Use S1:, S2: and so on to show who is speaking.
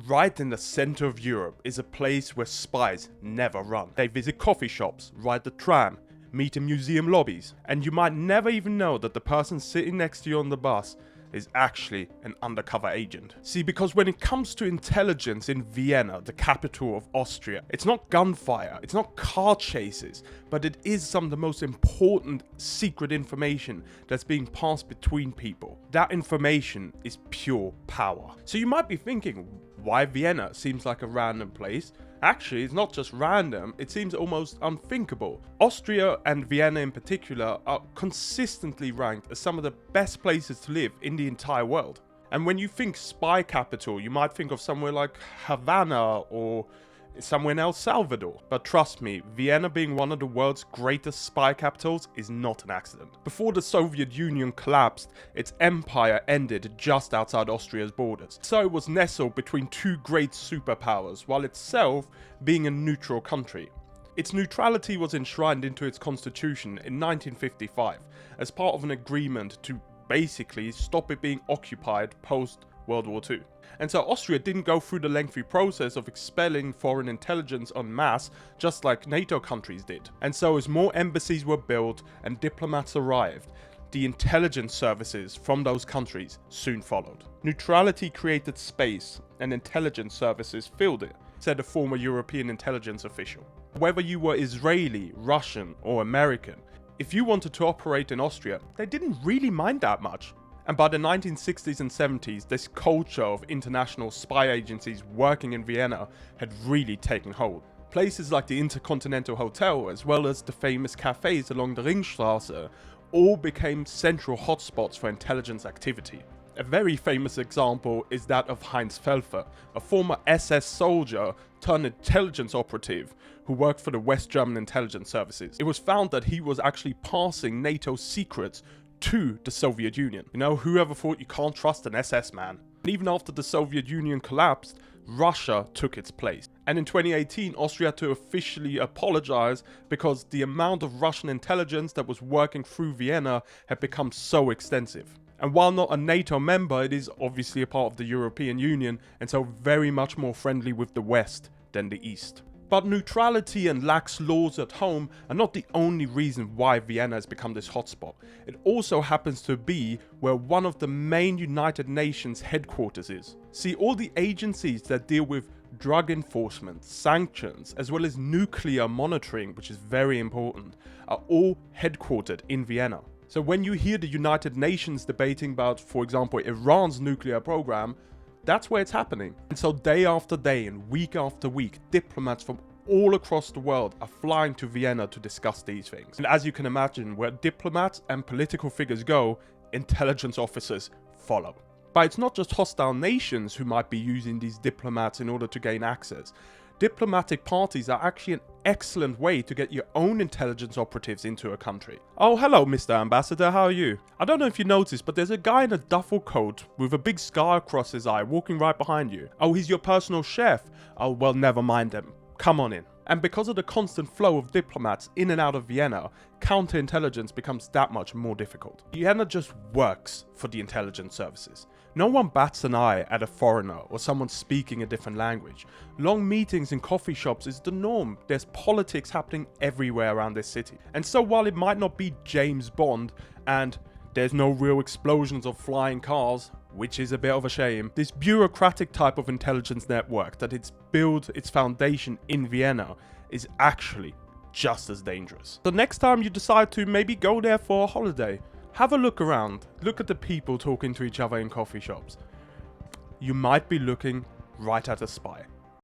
S1: Right in the center of Europe is a place where spies never run. They visit coffee shops, ride the tram, meet in museum lobbies, and you might never even know that the person sitting next to you on the bus is actually an undercover agent. See, because when it comes to intelligence in Vienna, the capital of Austria, it's not gunfire, it's not car chases, but it is some of the most important secret information that's being passed between people. That information is pure power. So you might be thinking, why Vienna? Seems like a random place. Actually, it's not just random, it seems almost unthinkable. Austria and Vienna in particular are consistently ranked as some of the best places to live in the entire world. And when you think spy capital, you might think of somewhere like Havana or somewhere in El Salvador. But trust me, Vienna being one of the world's greatest spy capitals is not an accident. Before the Soviet Union collapsed, its empire ended just outside Austria's borders. So it was nestled between two great superpowers, while itself being a neutral country. Its neutrality was enshrined into its constitution in 1955 as part of an agreement to basically stop it being occupied post World War II. And so Austria didn't go through the lengthy process of expelling foreign intelligence en masse, just like NATO countries did. And so as more embassies were built and diplomats arrived, the intelligence services from those countries soon followed. Neutrality created space and intelligence services filled it, said a former European intelligence official. Whether you were Israeli, Russian or American, if you wanted to operate in Austria, they didn't really mind that much. And by the 1960s and 70s, this culture of international spy agencies working in Vienna had really taken hold. Places like the Intercontinental Hotel, as well as the famous cafes along the Ringstraße, all became central hotspots for intelligence activity. A very famous example is that of Heinz Pfeffer, a former SS soldier turned intelligence operative who worked for the West German intelligence services. It was found that he was actually passing NATO secrets to the Soviet Union. You know, whoever thought you can't trust an SS man? And even after the Soviet Union collapsed, Russia took its place. And in 2018, Austria had to officially apologize because the amount of Russian intelligence that was working through Vienna had become so extensive. And while not a NATO member, it is obviously a part of the European Union, and so very much more friendly with the West than the East. But neutrality and lax laws at home are not the only reason why Vienna has become this hotspot. It also happens to be where one of the main United Nations headquarters is. See, all the agencies that deal with drug enforcement, sanctions, as well as nuclear monitoring, which is very important, are all headquartered in Vienna. So when you hear the United Nations debating about, for example, Iran's nuclear program, that's where it's happening. And so day after day and week after week, diplomats from all across the world are flying to Vienna to discuss these things. And as you can imagine, where diplomats and political figures go, intelligence officers follow. But it's not just hostile nations who might be using these diplomats in order to gain access. Diplomatic parties are actually an excellent way to get your own intelligence operatives into a country. Oh, hello, Mr. Ambassador, how are you? I don't know if you noticed, but there's a guy in a duffel coat with a big scar across his eye walking right behind you. Oh, he's your personal chef? Oh, well, never mind him. Come on in. And because of the constant flow of diplomats in and out of Vienna, counterintelligence becomes that much more difficult. Vienna just works for the intelligence services. No one bats an eye at a foreigner or someone speaking a different language. Long meetings in coffee shops is the norm. There's politics happening everywhere around this city. And so while it might not be James Bond and there's no real explosions of flying cars, which is a bit of a shame, this bureaucratic type of intelligence network that it's built its foundation in Vienna is actually just as dangerous. So next time you decide to maybe go there for a holiday, have a look around, look at the people talking to each other in coffee shops. You might be looking right at a spy.